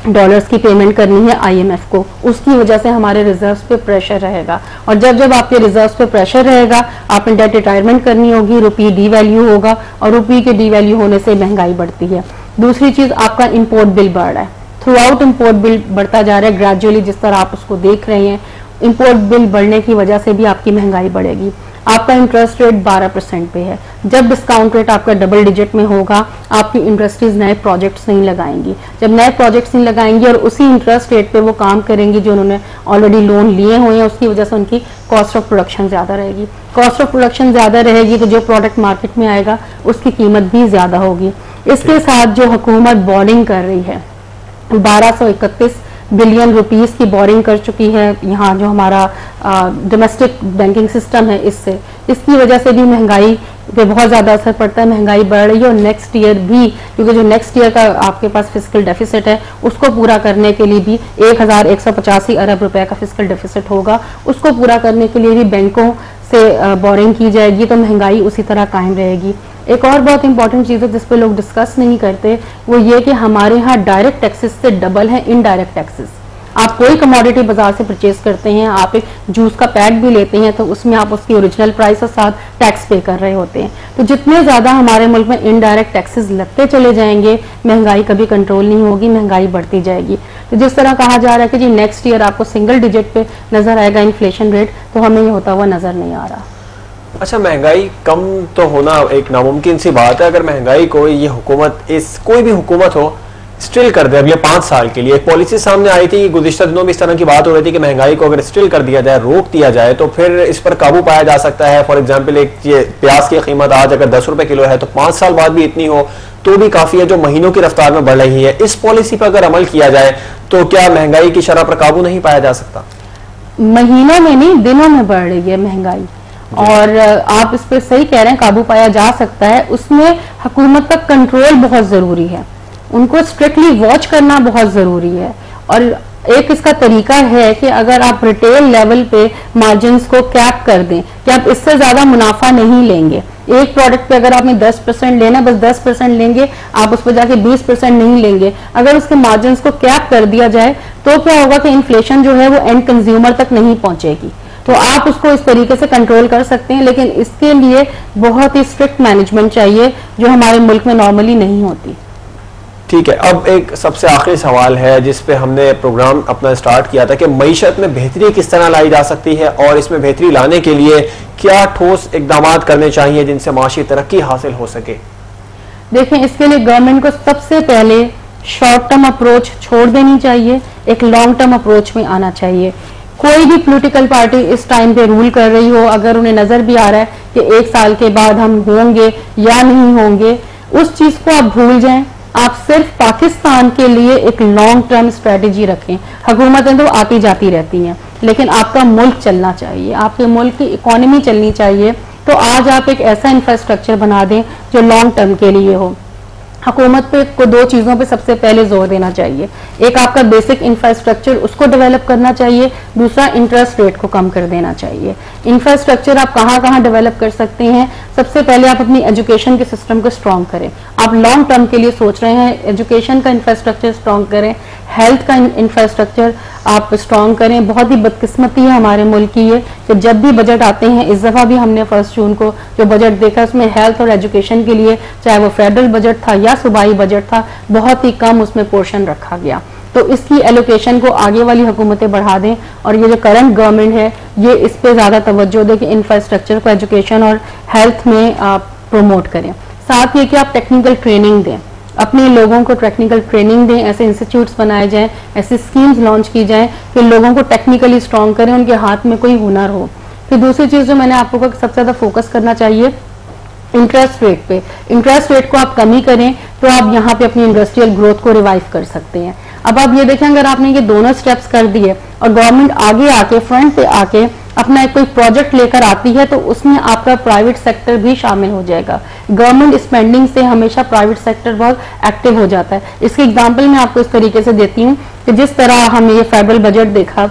डॉलर्स की पेमेंट करनी है आईएमएफ को, उसकी वजह से हमारे रिजर्व्स पे प्रेशर रहेगा। और जब जब आपके रिजर्व्स पे प्रेशर रहेगा, आपने डेट रिटायरमेंट करनी होगी, रुपये डीवैल्यू होगा और रुपये के डीवैल्यू होने से महंगाई बढ़ती है। दूसरी चीज, आपका इंपोर्ट बिल बढ़ रहा है, थ्रू आउट इंपोर्ट बिल बढ़ता जा रहा है ग्रेजुअली, जिस तरह आप उसको देख रहे हैं। इंपोर्ट बिल बढ़ने की वजह से भी आपकी महंगाई बढ़ेगी। आपका इंटरेस्ट रेट 12% पे है। जब डिस्काउंट रेट आपका डबल डिजिट में होगा, आपकी इंडस्ट्रीज नए प्रोजेक्ट्स नहीं लगाएंगी। जब नए प्रोजेक्ट्स नहीं लगाएंगी और उसी इंटरेस्ट रेट पे वो काम करेंगी जो उन्होंने ऑलरेडी लोन लिए हुए हैं, उसकी वजह से उनकी कॉस्ट ऑफ प्रोडक्शन ज्यादा रहेगी। कॉस्ट ऑफ प्रोडक्शन ज्यादा रहेगी तो जो प्रोडक्ट मार्केट में आएगा उसकी कीमत भी ज्यादा होगी। इसके साथ जो हुकूमत बोरिंग कर रही है, 1231 बिलियन रुपीस की बोरिंग कर चुकी है यहाँ जो हमारा डोमेस्टिक बैंकिंग सिस्टम है, इसकी वजह से भी महंगाई पे बहुत ज्यादा असर पड़ता है। महंगाई बढ़ रही है और नेक्स्ट ईयर भी, क्योंकि जो नेक्स्ट ईयर का आपके पास फिस्कल डेफिसिट है उसको पूरा करने के लिए भी 1185 अरब रुपए का फिस्कल डेफिसिट होगा, उसको पूरा करने के लिए भी बैंकों से बोरिंग की जाएगी, तो महंगाई उसी तरह कायम रहेगी। एक और बहुत इंपॉर्टेंट चीज है जिस पे लोग डिस्कस नहीं करते, वो ये कि हमारे यहाँ डायरेक्ट टैक्सेस से डबल है इनडायरेक्ट टैक्सेस। आप कोई कमोडिटी बाजार से परचेज करते हैं, आप एक जूस का पैक भी लेते हैं तो उसमें आप उसकी ओरिजिनल प्राइस के साथ टैक्स पे कर रहे होते हैं। तो जितने ज्यादा हमारे मुल्क में इनडायरेक्ट टैक्सेस लगते चले जाएंगे, महंगाई कभी कंट्रोल नहीं होगी, महंगाई बढ़ती जाएगी। तो जिस तरह कहा जा रहा है कि जी नेक्स्ट ईयर आपको सिंगल डिजिट पे नजर आएगा इन्फ्लेशन रेट, तो हमें ये होता हुआ नजर नहीं आ रहा। अच्छा, महंगाई कम तो होना एक नामुमकिन सी बात है। अगर महंगाई को ये हुकूमत, कोई भी हुकूमत हो, स्टिल कर दे अगले 5 साल के लिए, एक पॉलिसी सामने आई थी, गुज़िश्ता दिनों में इस तरह की बात हो रही थी कि महंगाई को अगर स्टिल कर दिया जाए, रोक दिया जाए, तो फिर इस पर काबू पाया जा सकता है। फॉर एग्जाम्पल, एक ये प्याज की कीमत आज अगर 10 रुपए किलो है तो 5 साल बाद भी इतनी हो तो भी काफी है, जो महीनों की रफ्तार में बढ़ रही है। इस पॉलिसी पर अगर अमल किया जाए तो क्या महंगाई की शरह पर काबू नहीं पाया जा सकता? महीनों में नहीं, दिनों में बढ़ रही है महंगाई, और आप इस पे सही कह रहे हैं, काबू पाया जा सकता है। उसमें हुकूमत का कंट्रोल बहुत जरूरी है, उनको स्ट्रिक्टली वॉच करना बहुत जरूरी है। और एक इसका तरीका है कि अगर आप रिटेल लेवल पे मार्जिन्स को कैप कर दें कि आप इससे ज्यादा मुनाफा नहीं लेंगे, एक प्रोडक्ट पे अगर आपने 10% लेना, बस 10% लेंगे, आप उस पर जाके 20% नहीं लेंगे। अगर उसके मार्जिन्स को कैप कर दिया जाए तो क्या होगा कि इन्फ्लेशन जो है वो एंड कंज्यूमर तक नहीं पहुंचेगी। तो आप उसको इस तरीके से कंट्रोल कर सकते हैं, लेकिन इसके लिए बहुत ही स्ट्रिक्ट मैनेजमेंट चाहिए जो हमारे मुल्क में नॉर्मली नहीं होती। ठीक है, अब एक सबसे आखिरी सवाल है जिस पे हमने प्रोग्राम अपना स्टार्ट किया था कि मईशत में बेहतरी किस तरह लाई जा सकती है और इसमें बेहतरी लाने के लिए क्या ठोस इकदाम करने चाहिए जिनसे माशी तरक्की हासिल हो सके। देखें, इसके लिए गवर्नमेंट को सबसे पहले शॉर्ट टर्म अप्रोच छोड़ देनी चाहिए, एक लॉन्ग टर्म अप्रोच में आना चाहिए। कोई भी पॉलिटिकल पार्टी इस टाइम पे रूल कर रही हो, अगर उन्हें नजर भी आ रहा है कि 1 साल के बाद हम होंगे या नहीं होंगे, उस चीज को आप भूल जाएं। आप सिर्फ पाकिस्तान के लिए एक लॉन्ग टर्म स्ट्रेटेजी रखें। हुकूमतें तो आती जाती रहती हैं, लेकिन आपका मुल्क चलना चाहिए, आपके मुल्क की इकोनॉमी चलनी चाहिए। तो आज आप एक ऐसा इंफ्रास्ट्रक्चर बना दें जो लॉन्ग टर्म के लिए हो। हुकूमत पे को 2 चीजों पे सबसे पहले जोर देना चाहिए, एक आपका बेसिक इंफ्रास्ट्रक्चर उसको डेवलप करना चाहिए, दूसरा इंटरेस्ट रेट को कम कर देना चाहिए। इंफ्रास्ट्रक्चर आप कहाँ डेवलप कर सकते हैं? सबसे पहले आप अपनी एजुकेशन के सिस्टम को स्ट्रॉन्ग करें। आप लॉन्ग टर्म के लिए सोच रहे हैं, एजुकेशन का इंफ्रास्ट्रक्चर स्ट्रॉन्ग करें, हेल्थ का इंफ्रास्ट्रक्चर आप स्ट्रॉन्ग करें। बहुत ही बदकिस्मती है हमारे मुल्क की ये कि जब भी बजट आते हैं, इस दफा भी हमने 1 जून को जो बजट देखा उसमें हेल्थ और एजुकेशन के लिए, चाहे वो फेडरल बजट था या सूबाई बजट था, बहुत ही कम उसमें पोर्शन रखा गया। तो इसकी एलोकेशन को आगे वाली हुकूमतें बढ़ा दें और ये जो करंट गवर्नमेंट है ये इस पे ज्यादा तवज्जो दे कि इंफ्रास्ट्रक्चर को एजुकेशन और हेल्थ में आप प्रमोट करें। साथ ही कि आप टेक्निकल ट्रेनिंग दें, अपने लोगों को टेक्निकल ट्रेनिंग दें, ऐसे इंस्टीट्यूट्स बनाए जाएं, ऐसी स्कीम्स लॉन्च की जाएं कि लोगों को टेक्निकली स्ट्रॉन्ग करें, उनके हाथ में कोई हुनर हो। फिर दूसरी चीज जो मैंने आपको सबसे ज्यादा फोकस करना चाहिए इंटरेस्ट रेट पे। इंटरेस्ट रेट को आप कमी करें तो आप यहाँ पे अपनी इंडस्ट्रियल ग्रोथ को रिवाइव कर सकते हैं। अब आप ये देखें, अगर आपने ये दोनों स्टेप्स कर दिए और गवर्नमेंट आगे आके फ्रंट पे आके अपना एक कोई प्रोजेक्ट लेकर आती है तो उसमें आपका प्राइवेट सेक्टर भी शामिल हो जाएगा। गवर्नमेंट स्पेंडिंग से हमेशा प्राइवेट सेक्टर बहुत एक्टिव हो जाता है। इसकी एग्जांपल मैं आपको इस तरीके से देती हूँ कि जिस तरह हमने ये फेडरल बजट देखा,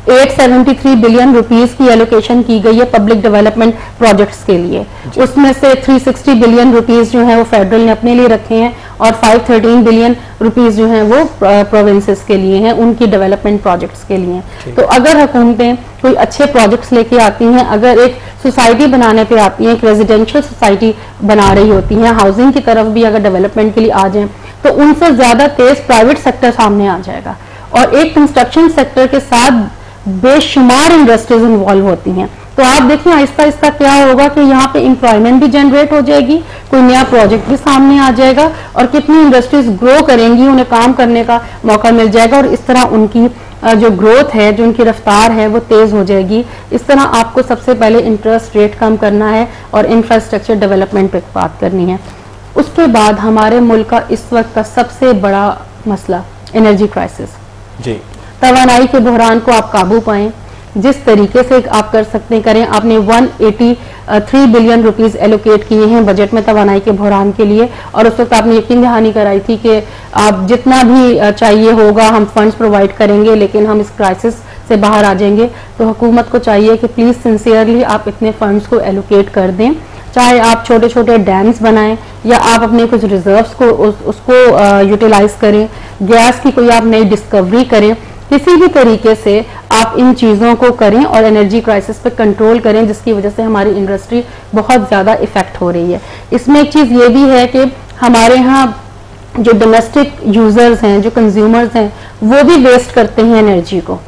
873 बिलियन रुपीस की एलोकेशन की गई है पब्लिक डेवलपमेंट प्रोजेक्ट्स के लिए। उसमें से 360 बिलियन रुपीस जो है वो फेडरल ने अपने लिए रखे हैं और 513 बिलियन रुपीस जो है वो प्रोविंसेस के लिए हैं, उनकी डेवलपमेंट प्रोजेक्ट्स के लिए। तो अगर हुकूमतें कोई अच्छे प्रोजेक्ट्स लेके आती हैं, अगर एक सोसाइटी बनाने पे आती हैं, एक रेजिडेंशियल सोसाइटी बना रही होती हैं, हाउसिंग की तरफ भी अगर डेवलपमेंट के लिए आ जाए, तो उनसे ज्यादा तेज प्राइवेट सेक्टर सामने आ जाएगा। और एक कंस्ट्रक्शन सेक्टर के साथ बेशुमार इंडस्ट्रीज इन्वॉल्व होती हैं। तो आप देखिए आहिस्ता आहिस्ता क्या होगा कि यहाँ पे एम्प्लॉयमेंट भी जनरेट हो जाएगी, कोई नया प्रोजेक्ट भी सामने आ जाएगा और कितनी इंडस्ट्रीज ग्रो करेंगी, उन्हें काम करने का मौका मिल जाएगा और इस तरह उनकी जो ग्रोथ है, जो उनकी रफ्तार है वो तेज हो जाएगी। इस तरह आपको सबसे पहले इंटरेस्ट रेट कम करना है और इंफ्रास्ट्रक्चर डेवलपमेंट पे बात करनी है। उसके बाद हमारे मुल्क का इस वक्त का सबसे बड़ा मसला एनर्जी क्राइसिस जी। तवानाई के बहरान को आप काबू पाएं, जिस तरीके से आप कर सकते हैं करें। आपने 183 बिलियन रुपीस एलोकेट किए हैं बजट में तवानाई के बहरान के लिए और उस वक्त आपने यकीन दहानी कराई थी कि आप जितना भी चाहिए होगा हम फंड्स प्रोवाइड करेंगे, लेकिन हम इस क्राइसिस से बाहर आ जाएंगे। तो हुकूमत को चाहिए कि प्लीज सिंसियरली आप इतने फंड्स को एलोकेट कर दें, चाहे आप छोटे छोटे डैम्स बनाएं या आप अपने कुछ रिजर्व्स को उसको यूटिलाइज करें, गैस की कोई आप नई डिस्कवरी करें, किसी भी तरीके से आप इन चीजों को करें और एनर्जी क्राइसिस पे कंट्रोल करें, जिसकी वजह से हमारी इंडस्ट्री बहुत ज्यादा इफेक्ट हो रही है। इसमें एक चीज ये भी है कि हमारे यहाँ जो डोमेस्टिक यूजर्स हैं, जो कंज्यूमर्स हैं, वो भी वेस्ट करते हैं एनर्जी को।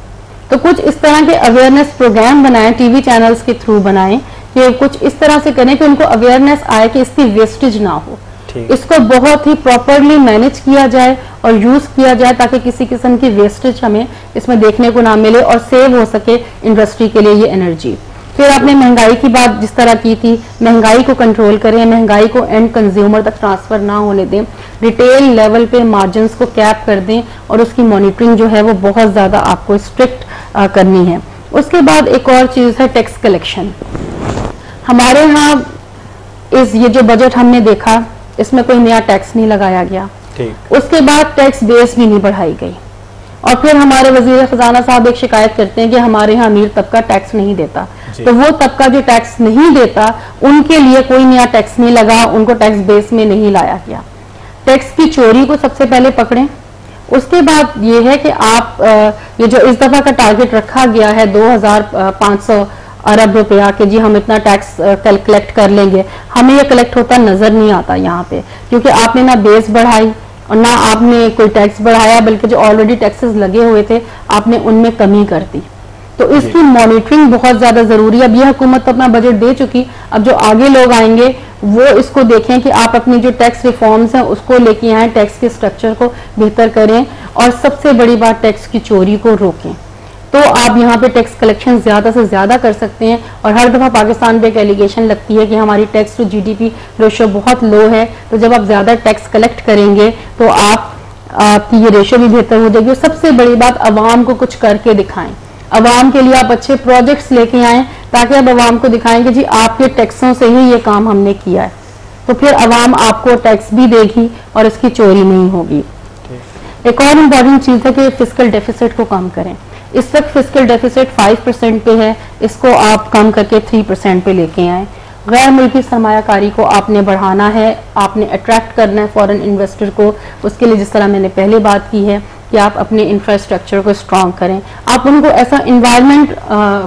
तो कुछ इस तरह के अवेयरनेस प्रोग्राम बनाएं, टीवी चैनल्स के थ्रू बनाएं कि कुछ इस तरह से करें कि उनको अवेयरनेस आए कि इसकी वेस्टेज ना हो, इसको बहुत ही प्रॉपरली मैनेज किया जाए और यूज किया जाए ताकि किसी किस्म की वेस्टेज हमें इसमें देखने को ना मिले और सेव हो सके इंडस्ट्री के लिए ये एनर्जी। फिर आपने महंगाई की बात जिस तरह की थी, महंगाई को कंट्रोल करें, महंगाई को एंड कंज्यूमर तक ट्रांसफर ना होने दें, रिटेल लेवल पे मार्जिन्स को कैप कर दें और उसकी मॉनिटरिंग जो है वो बहुत ज्यादा आपको स्ट्रिक्ट करनी है। उसके बाद एक और चीज है टैक्स कलेक्शन। हमारे यहाँ ये जो बजट हमने देखा इसमें कोई नया टैक्स नहीं लगाया गया, उसके बाद टैक्स बेस भी नहीं बढ़ाई गई और फिर हमारे वजीर खजाना साहब एक शिकायत करते हैं कि हमारे यहाँ अमीर तबका टैक्स नहीं देता। तो वो तबका जो टैक्स नहीं देता उनके लिए कोई नया टैक्स नहीं लगा, उनको टैक्स बेस में नहीं लाया गया। टैक्स की चोरी को सबसे पहले पकड़ें। उसके बाद ये है कि आप ये जो इस दफा का टारगेट रखा गया है 2500 अरब रुपया कि जी हम इतना टैक्स कलेक्ट कर लेंगे, हमें ये कलेक्ट होता नजर नहीं आता यहाँ पे, क्योंकि आपने ना बेस बढ़ाई और ना आपने कोई टैक्स बढ़ाया, बल्कि जो ऑलरेडी टैक्सेस लगे हुए थे आपने उनमें कमी कर दी। तो इसकी मॉनिटरिंग बहुत ज्यादा जरूरी है। अब यह हुकूमत अपना बजट दे चुकी, अब जो आगे लोग आएंगे वो इसको देखें कि आप अपनी जो टैक्स रिफॉर्म्स हैं उसको लेके आए, टैक्स के स्ट्रक्चर को बेहतर करें और सबसे बड़ी बात टैक्स की चोरी को रोकें। तो आप यहाँ पे टैक्स कलेक्शन ज्यादा से ज्यादा कर सकते हैं। और हर दफा पाकिस्तान पे एक एलिगेशन लगती है कि हमारी टैक्स टू जीडीपी रेशो बहुत लो है, तो जब आप ज्यादा टैक्स कलेक्ट करेंगे तो आपकी ये रेशो भी बेहतर हो जाएगी। और सबसे बड़ी बात, अवाम को कुछ करके दिखाएं, अवाम के लिए आप अच्छे प्रोजेक्ट्स लेके आएं ताकि अब अवाम को दिखाएं कि जी आपके टैक्सों से ही ये काम हमने किया है, तो फिर अवाम आपको टैक्स भी देगी और इसकी चोरी नहीं होगी। एक और इम्पोर्टेंट चीज है कि फिस्कल डेफिसिट को कम करें। इस वक्त फिस्कल डेफिसिट 5% पे है, इसको आप कम करके 3% पे लेके आए। गैर मुल्की सरमायाकारी को आपने बढ़ाना है, आपने अट्रैक्ट करना है फॉरेन इन्वेस्टर को। उसके लिए जिस तरह मैंने पहले बात की है कि आप अपने इंफ्रास्ट्रक्चर को स्ट्रॉन्ग करें, आप उनको ऐसा इन्वायरमेंट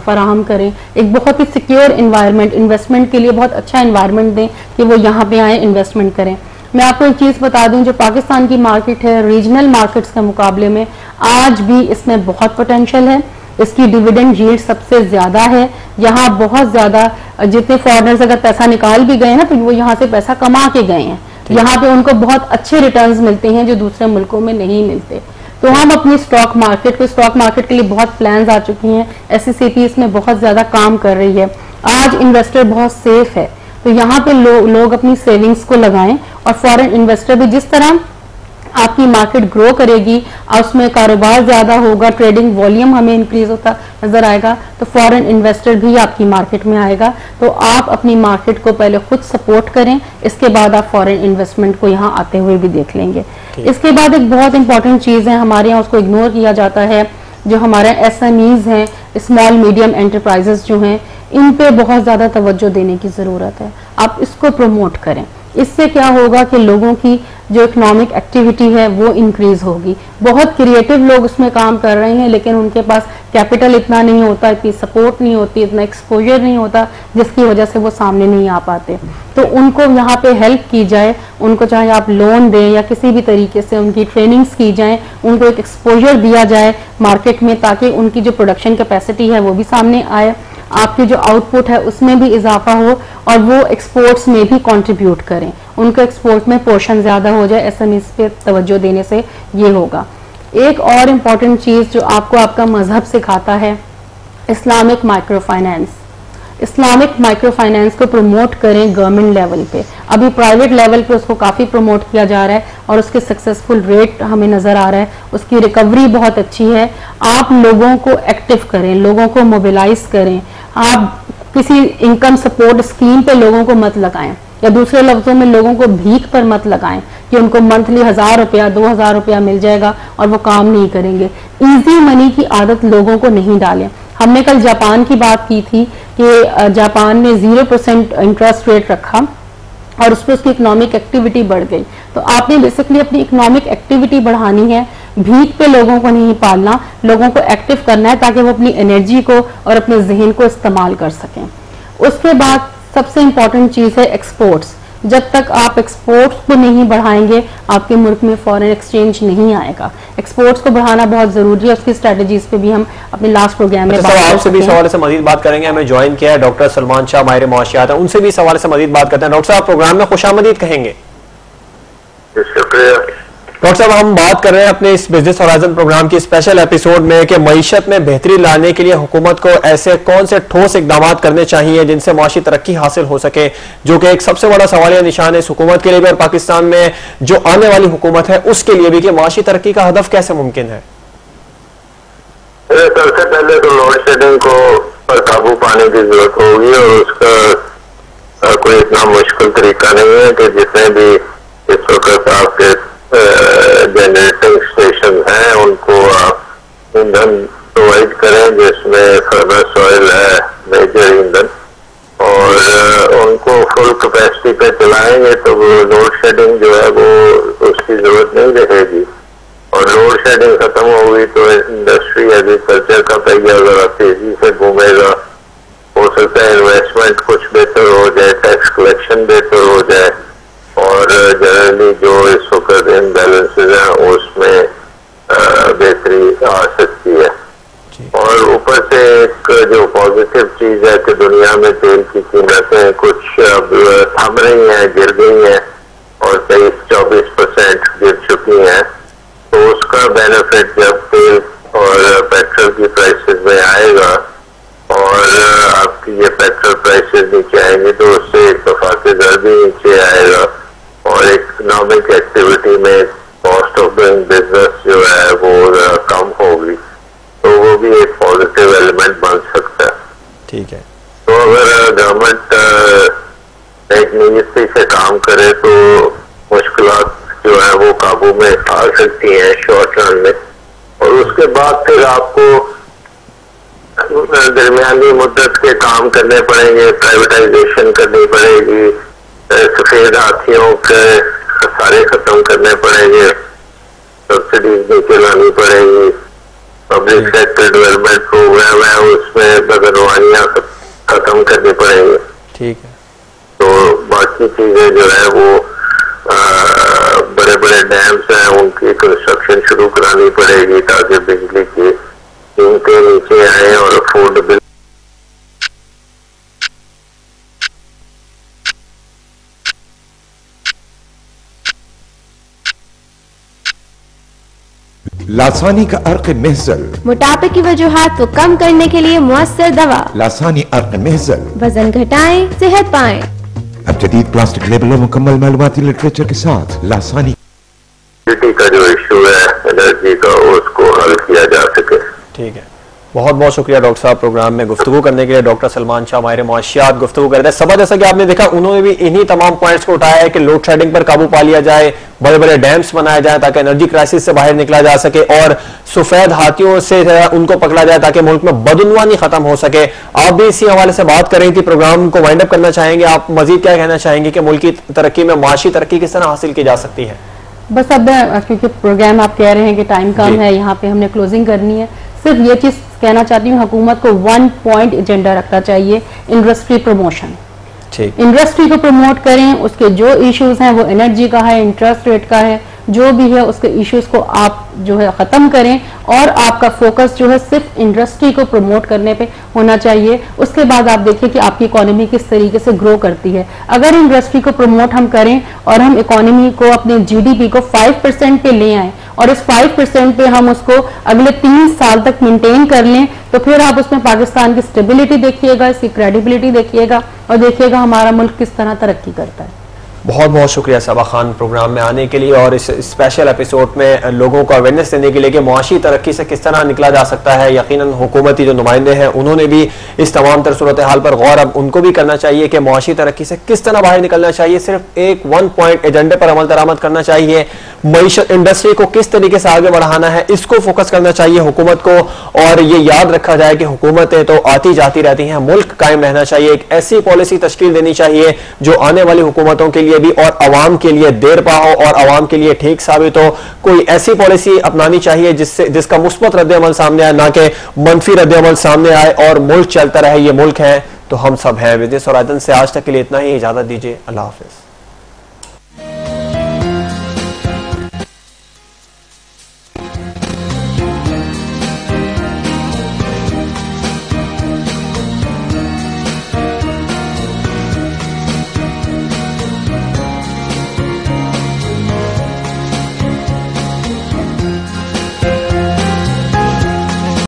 फराहम करें, एक बहुत ही सिक्योर इन्वायरमेंट, इन्वेस्टमेंट के लिए बहुत अच्छा इन्वायरमेंट दें कि वो यहाँ पे आए इन्वेस्टमेंट करें। मैं आपको एक चीज बता दूं, जो पाकिस्तान की मार्केट है रीजनल मार्केट्स के मुकाबले में आज भी इसमें बहुत पोटेंशियल है। इसकी डिविडेंड यील्ड सबसे ज्यादा है। यहाँ बहुत ज्यादा जितने फॉरेनर्स अगर पैसा निकाल भी गए ना तो वो यहाँ से पैसा कमा के गए हैं। यहाँ पे उनको बहुत अच्छे रिटर्न्स मिलते हैं जो दूसरे मुल्कों में नहीं मिलते। तो हम अपनी स्टॉक मार्केट के लिए बहुत प्लान्स आ चुकी हैं। SCCP इसमें बहुत ज्यादा काम कर रही है। आज इन्वेस्टर बहुत सेफ है, तो यहाँ पे लोग अपनी सेविंग्स को लगाएं और फॉरेन इन्वेस्टर भी, जिस तरह आपकी मार्केट ग्रो करेगी और उसमें कारोबार ज्यादा होगा, ट्रेडिंग वॉल्यूम हमें इंक्रीज होता नजर आएगा, तो फॉरेन इन्वेस्टर भी आपकी मार्केट में आएगा। तो आप अपनी मार्केट को पहले खुद सपोर्ट करें, इसके बाद आप फॉरेन इन्वेस्टमेंट को यहाँ आते हुए भी देख लेंगे। इसके बाद एक बहुत इंपॉर्टेंट चीज है, हमारे यहाँ उसको इग्नोर किया जाता है, जो हमारे SMEs हैं, स्मॉल मीडियम एंटरप्राइजेस जो हैं, इन पे बहुत ज्यादा तवज्जो देने की जरूरत है। आप इसको प्रमोट करें। इससे क्या होगा कि लोगों की जो इकोनॉमिक एक्टिविटी है वो इंक्रीज होगी। बहुत क्रिएटिव लोग उसमें काम कर रहे हैं, लेकिन उनके पास कैपिटल इतना नहीं होता, इतनी सपोर्ट नहीं होती, इतना एक्सपोजर नहीं होता, जिसकी वजह से वो सामने नहीं आ पाते। तो उनको यहाँ पे हेल्प की जाए, उनको चाहे आप लोन दें या किसी भी तरीके से उनकी ट्रेनिंग्स की जाए, उनको एक एक्सपोजर दिया जाए मार्केट में, ताकि उनकी जो प्रोडक्शन कैपेसिटी है वो भी सामने आए। आपकी जो आउटपुट है उसमें भी इजाफा हो और वो एक्सपोर्ट्स में भी कंट्रीब्यूट करें, उनको एक्सपोर्ट में पोर्शन ज्यादा हो जाए। एसएमईज पे तवज्जो देने से ये होगा। एक और इम्पॉर्टेंट चीज जो आपको आपका मजहब सिखाता है, Islamic micro finance. Islamic micro finance को प्रमोट करें गवर्नमेंट लेवल पे। अभी प्राइवेट लेवल पे उसको काफी प्रमोट किया जा रहा है और उसके सक्सेसफुल रेट हमें नजर आ रहा है, उसकी रिकवरी बहुत अच्छी है। आप लोगों को एक्टिव करें, लोगों को मोबिलाइज करें। आप किसी इनकम सपोर्ट स्कीम पे लोगों को मत लगाएं, या दूसरे लफ्जों में लोगों को भीख पर मत लगाएं कि उनको मंथली 1000 रुपया 2000 रुपया मिल जाएगा और वो काम नहीं करेंगे। इजी मनी की आदत लोगों को नहीं डालें। हमने कल जापान की बात की थी कि जापान ने 0% इंटरेस्ट रेट रखा और उस पर उसकी इकोनॉमिक एक्टिविटी बढ़ गई। तो आपने बेसिकली अपनी इकोनॉमिक एक्टिविटी बढ़ानी है, भीख पे लोगों को नहीं पालना, लोगों को एक्टिव करना है ताकि वो अपनी एनर्जी को और अपने जहन को इस्तेमाल कर सकें। उसके बाद सबसे इंपॉर्टेंट चीज है एक्सपोर्ट्स। जब तक आप एक्सपोर्ट्स को नहीं बढ़ाएंगे आपके मुल्क में फॉरेन एक्सचेंज नहीं आएगा। एक्सपोर्ट्स को बढ़ाना बहुत जरूरी है, उसकी स्ट्रेटजीज पे भी हम अपने लास्ट प्रोग्राम में आपसे भी इस हवाले से मजीद बात करेंगे। हमें ज्वाइन किया है डॉक्टर सलमान शाह, माहिर मुआशियात है, उनसे भी इस हवाले से मजीद बात करते हैं। डॉक्टर साहब प्रोग्राम में खुशामदीद कहेंगे। शुक्रिया डॉक्टर साहब, हम बात कर रहे हैं अपने इस बिजनेस होराइजन प्रोग्राम की स्पेशल एपिसोड में कि मईशत में बेहतरी लाने के लिए हुकूमत को ऐसे कौन से ठोस इकदाम करने चाहिए जिनसे माशी तरक्की हासिल हो सके, जो कि एक सबसे बड़ा सवालिया निशान है इस हुकूमत के लिए भी और पाकिस्तान में जो आने वाली हुकूमत है उसके लिए भी, कि माशी तरक्की का हदफ कैसे मुमकिन है? सबसे पहले तो लोड शेडिंग को पर काबू पाने की जरूरत होगी और उसका कोई इतना मुश्किल तरीका नहीं है कि जितने भी इस वक्त आपके जनरेटिंग स्टेशन हैं उनको आप ईंधन प्रोवाइड करें जिसमें फर्नेस ऑयल है मेजर ईंधन, और उनको फुल कैपेसिटी पे चलाएंगे तो लोड शेडिंग जो है वो उसकी जरूरत नहीं रहेगी। और लोड शेडिंग खत्म होगी तो इंडस्ट्री एग्रीकल्चर का पहिया जरा तेजी से घूमेगा। हो सकता है इन्वेस्टमेंट कुछ बेहतर हो जाए, टैक्स कलेक्शन बेहतर हो जाए और जनरली जो इस वक्त इम्बैलेंसेज हैं उसमें बेहतरी आ सकती है। और ऊपर से एक जो पॉजिटिव चीज है कि दुनिया में तेल की कीमतें कुछ अब थम रही हैं, गिर गई हैं और 23-24% गिर चुकी हैं, तो उसका बेनिफिट जब तेल और पेट्रोल की प्राइसेस में आएगा और आपकी ये पेट्रोल प्राइसेस नीचे आएंगे तो उससे एक तफाके दर भी नीचे आएगा और इकोनॉमिक एक्टिविटी में कॉस्ट ऑफ डूइंग बिजनेस जो है वो कम होगी, तो वो भी एक पॉजिटिव एलिमेंट बन सकता है। ठीक है। तो अगर गवर्नमेंट एक नियति से काम करे तो मुश्किलात जो है वो काबू में आ सकती हैं शॉर्ट रन में, और उसके बाद फिर आपको दरमियानी मुद्दत के काम करने पड़ेंगे, प्राइवेटाइजेशन करनी पड़ेगी, सफेद हाथियों के सारे खत्म करने पड़ेंगे, सब्सिडीज नीचे लानी पड़ेगी, पब्लिक सेक्टर डेवलपमेंट प्रोग्राम है उसमें बदनवानियां खत्म करनी पड़ेंगी। ठीक है। तो बाकी चीजें जो है वो बड़े बड़े डैम्स हैं उनकी कंस्ट्रक्शन शुरू करानी पड़ेगी ताकि बिजली की कीमतें नीचे आए और अफोर्डेबल। लासानी का अर्क महजल, मोटापे की वजूहात को कम करने के लिए मुअस्सर दवा। लासानी अर्क महजल, वजन घटाएं, सेहत पाएं। अब जदीद प्लास्टिक लेबल और मुकम्मल मालूमाती लिटरेचर के साथ लासानी का जो इशू है एनर्जी का उसको हल किया जा सके। ठीक है, बहुत बहुत शुक्रिया डॉक्टर साहब प्रोग्राम में गुफ्तगू करने के लिए। डॉक्टर सलमान शाह माहिर मुआशियात गुफ्तगू करते हैं। सबा जैसा कि आपने देखा उन्होंने भी इन्हीं तमाम पॉइंट्स को उठाया है कि लोड शेडिंग पर काबू पा लिया जाए, बड़े बड़े डैम्स बनाए जाए ताकि एनर्जी क्राइसिस से बाहर निकला जा सके और सफेद हाथियों से उनको पकड़ा जाए ताकि मुल्क में बदउनवानी खत्म हो सके। आप भी इसी हवाले से बात कर रही थी, प्रोग्राम को वाइंड अप करना चाहेंगे, आप मजीद क्या कहना चाहेंगे कि मुल्क की तरक्की में माशी तरक्की किस तरह हासिल की जा सकती है? बस अब क्योंकि प्रोग्राम आप कह रहे हैं कि टाइम कम है, यहाँ पे हमने क्लोजिंग करनी है, सिर्फ ये चीज कहना चाहती हूँ, हुकूमत को 1 पॉइंट एजेंडा रखना चाहिए, इंडस्ट्री प्रमोशन। इंडस्ट्री को प्रमोट करें, उसके जो इश्यूज हैं वो एनर्जी का है, इंटरेस्ट रेट का है, जो भी है उसके इश्यूज को आप जो है ख़त्म करें और आपका फोकस जो है सिर्फ इंडस्ट्री को प्रमोट करने पे होना चाहिए। उसके बाद आप देखिए कि आपकी इकोनॉमी किस तरीके से ग्रो करती है। अगर इंडस्ट्री को प्रमोट हम करें और हम इकोनॉमी को, अपने जीडीपी को 5% पे ले आए और इस 5% पे हम उसको अगले 3 साल तक मेंटेन कर लें, तो फिर आप उसमें पाकिस्तान की स्टेबिलिटी देखिएगा, इसकी क्रेडिबिलिटी देखिएगा और देखिएगा हमारा मुल्क किस तरह तरक्की करता है। बहुत बहुत शुक्रिया सबा खान प्रोग्राम में आने के लिए और इस स्पेशल एपिसोड में लोगों को अवेयरनेस देने के लिए कि मुआशी तरक्की से किस तरह निकला जा सकता है। यकीनन हुकूमती जो नुमाइंदे हैं उन्होंने भी इस तमाम तर सूरत हाल पर गौर अब उनको भी करना चाहिए कि मुआशी तरक्की से किस तरह बाहर निकलना चाहिए। सिर्फ एक 1 पॉइंट एजेंडे पर अमल दरामद करना चाहिए। मईशत इंडस्ट्री को किस तरीके से आगे बढ़ाना है, इसको फोकस करना चाहिए हुकूमत को। और ये याद रखा जाए कि हुकूमतें तो आती जाती रहती हैं, मुल्क कायम रहना चाहिए। एक ऐसी पॉलिसी तश्कील देनी चाहिए जो आने वाली हुकूमतों के लिए भी और अवाम के लिए देर पा हो और अवाम के लिए ठीक साबित हो। कोई ऐसी पॉलिसी अपनानी चाहिए जिसका मुस्बत रद्द-ए-अमल सामने आए, ना कि मनफी रद्द-ए-अमल सामने आए और मुल्क चलता रहे। ये मुल्क है तो हम सब हैं। विजय सौरादन से आज तक के लिए इतना ही, इजाजत दीजिए। अल्लाह हाफिज।